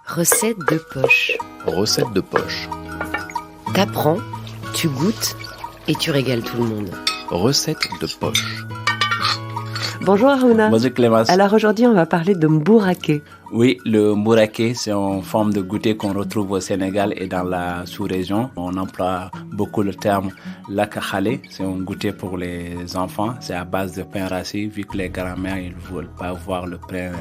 Recette de poche. Recette de poche. T'apprends, tu goûtes et tu régales tout le monde. Recette de poche. Bonjour Aruna. Bonjour Clémence. Alors aujourd'hui on va parler de mbouraké. Oui, le mbouraké, c'est une forme de goûter qu'on retrouve au Sénégal et dans la sous-région. On emploie beaucoup le terme lakakhalé, c'est un goûter pour les enfants. C'est à base de pain rassis, vu que les grands-mères ils veulent pas voir le pain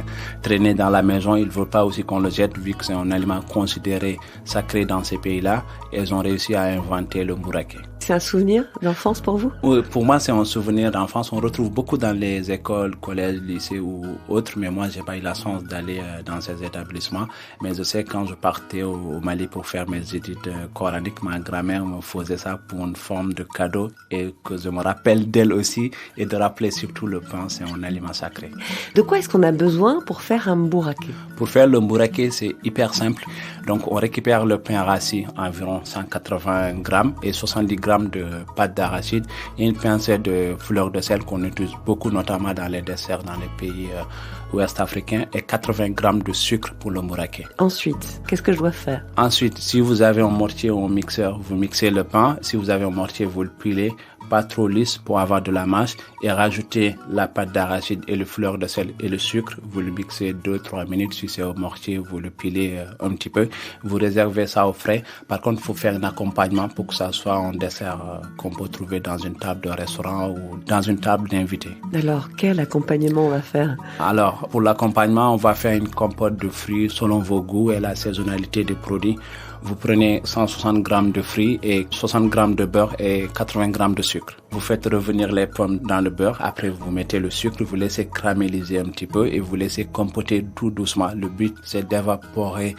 traîner dans la maison. Ils veulent pas aussi qu'on le jette, vu que c'est un aliment considéré sacré dans ces pays-là. Ils ont réussi à inventer le mbouraké. C'est un souvenir d'enfance pour vous? Oui, pour moi, c'est un souvenir d'enfance. On retrouve beaucoup dans les écoles, collèges, lycées ou autres, mais moi, j'ai pas eu la chance d'aller dans ces établissements. Mais je sais, quand je partais au Mali pour faire mes études coraniques, ma grand-mère me faisait ça pour une forme de cadeau et que je me rappelle d'elle aussi, et de rappeler surtout le pain, c'est un aliment sacré. De quoi est-ce qu'on a besoin pour faire un mbouraké? Pour faire le mbouraké, c'est hyper simple. Donc, on récupère le pain rassis, environ 180 grammes et 70 grammes de pâte d'arachide et une pincée de fleur de sel qu'on utilise beaucoup, notamment dans les desserts dans les pays ouest africains, et 80 grammes de sucre pour le mbouraké. Ensuite, qu'est-ce que je dois faire? Ensuite, si vous avez un mortier ou un mixeur, vous mixez le pain. Si vous avez un mortier, vous le pilez, pas trop lisse pour avoir de la mâche, et rajoutez la pâte d'arachide et le fleur de sel et le sucre. Vous le mixez 2-3 minutes. Si c'est au mortier, vous le pilez un petit peu. Vous réservez ça au frais. Par contre, il faut faire un accompagnement pour que ça soit un dessert qu'on peut trouver dans une table de restaurant ou dans une table d'invités. Alors, quel accompagnement on va faire? Alors, pour l'accompagnement, on va faire une compote de fruits selon vos goûts et la saisonnalité des produits. Vous prenez 160 grammes de fruits et 60 grammes de beurre et 80 grammes de sucre. Vous faites revenir les pommes dans le beurre. Après, vous mettez le sucre, vous laissez caraméliser un petit peu et vous laissez compoter tout doucement. Le but, c'est d'évaporer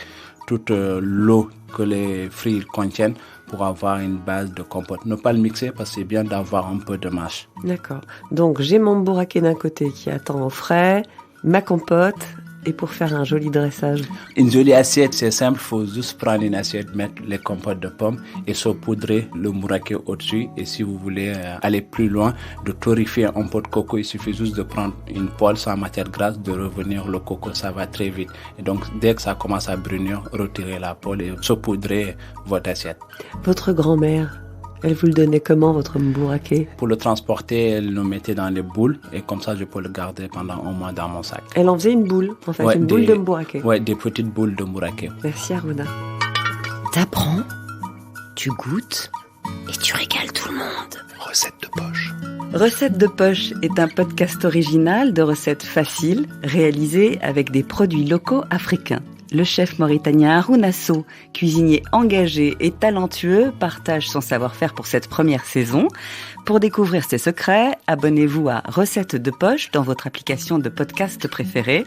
toute l'eau que les fruits contiennent pour avoir une base de compote. Ne pas le mixer parce que c'est bien d'avoir un peu de mâche. D'accord. Donc, j'ai mon mbouraké d'un côté qui attend au frais, ma compote, et pour faire un joli dressage. Une jolie assiette, c'est simple, il faut juste prendre une assiette, mettre les compotes de pommes et saupoudrer le mbouraké au-dessus. Et si vous voulez aller plus loin, de torréfier un pot de coco, il suffit juste de prendre une poêle sans matière grasse, de revenir le coco, ça va très vite. Et donc, dès que ça commence à brunir, retirez la poêle et saupoudrez votre assiette. Votre grand-mère, elle vous le donnait comment, votre mbouraké? Pour le transporter, elle le mettait dans les boules et comme ça, je peux le garder pendant un mois dans mon sac. Elle en faisait une boule, en fait, ouais, une boule de mbouraké. Ouais, des petites boules de mbouraké. Merci Aruna. T'apprends, tu goûtes et tu régales tout le monde. Recette de poche. Recette de poche est un podcast original de recettes faciles réalisées avec des produits locaux africains. Le chef mauritanien Aruna Sow, cuisinier engagé et talentueux, partage son savoir-faire pour cette première saison. Pour découvrir ses secrets, abonnez-vous à Recette de poche dans votre application de podcast préférée.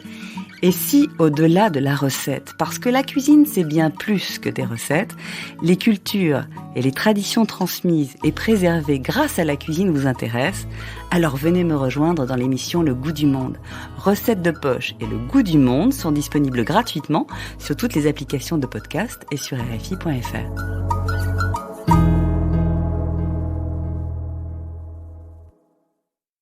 Et si, au-delà de la recette, parce que la cuisine c'est bien plus que des recettes, les cultures et les traditions transmises et préservées grâce à la cuisine vous intéressent, alors venez me rejoindre dans l'émission Le Goût du Monde. Recette de poche et Le Goût du Monde sont disponibles gratuitement sur toutes les applications de podcast et sur RFI.fr.